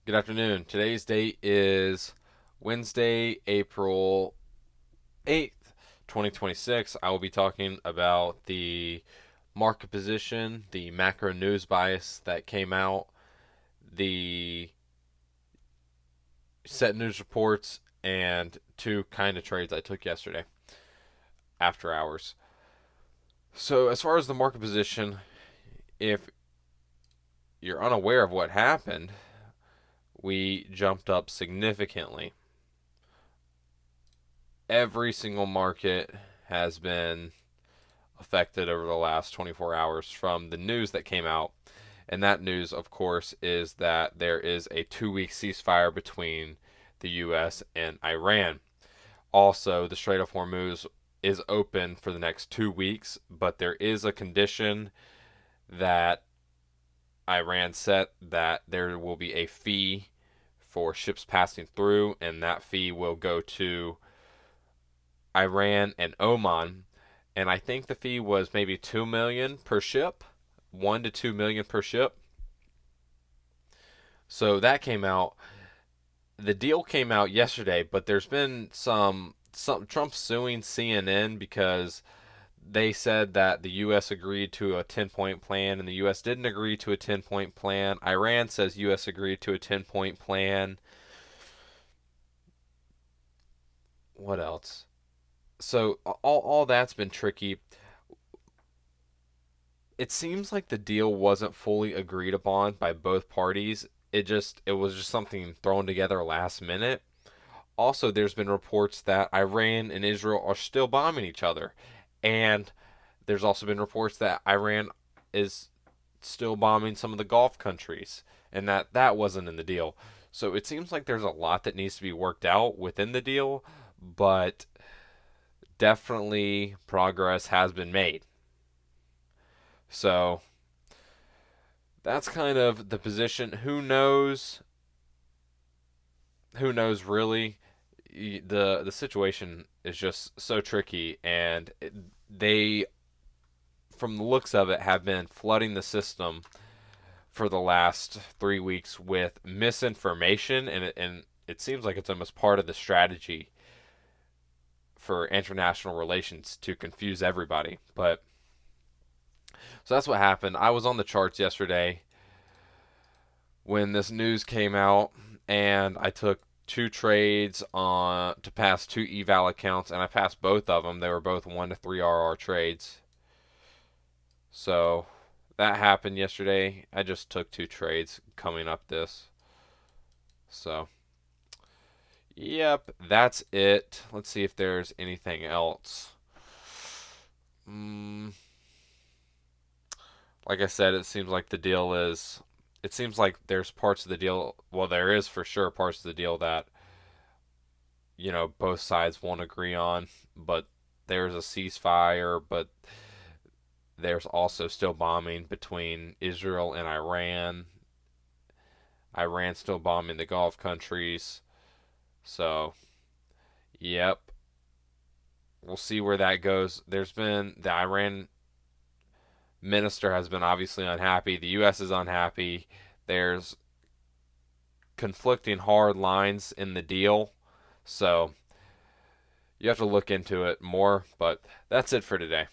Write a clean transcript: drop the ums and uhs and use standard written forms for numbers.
Good afternoon. Today's date is Wednesday, April 8th, 2026. I will be talking about the market position, the macro news bias that came out, the set news reports, and two kind of trades I took yesterday after hours. So, as far as the market position, if you're unaware of what happened, we jumped up significantly. Every single market has been affected over the last 24 hours from the news that came out. And that news, of course, is that there is a 2 week ceasefire between the U.S. and Iran. Also, the Strait of Hormuz is open for the next 2 weeks, but there is a condition that Iran set that there will be a fee for ships passing through, and that fee will go to Iran and Oman, and I think the fee was maybe 2 million per ship, 1 to 2 million per ship. So that came out. The deal came out yesterday, but there's been some Trump suing CNN because they said that the U.S. agreed to a 10-point plan and the U.S. didn't agree to a 10-point plan. Iran says U.S. agreed to a 10-point plan. What else? So all that's been tricky. It seems like the deal wasn't fully agreed upon by both parties. It was just something thrown together last minute. Also, there's been reports that Iran and Israel are still bombing each other, and there's also been reports that Iran is still bombing some of the Gulf countries, and that wasn't in the deal. So it seems like there's a lot that needs to be worked out within the deal, but definitely progress has been made. So that's kind of the position. Who knows really? The situation is just so tricky, and they, from the looks of it, have been flooding the system for the last 3 weeks with misinformation, and it seems like it's almost part of the strategy for international relations to confuse everybody. But so that's what happened. I was on the charts yesterday when this news came out, and I took two trades on to pass two eval accounts, and I passed both of them. They were both 1 to 3 RR trades. So that happened yesterday. I just took two trades coming up this. So, yep, that's it. Let's see if there's anything else. Mm, like I said, it seems like the deal is. It seems like there's parts of the deal. Well, there is for sure parts of the deal that both sides won't agree on, but there's a ceasefire, but there's also still bombing between Israel and Iran. Iran still bombing the Gulf countries. So, yep, we'll see where that goes. There's been the Iran minister has been obviously unhappy. The U.S. is unhappy. There's conflicting hard lines in the deal. So, you have to look into it more, but that's it for today.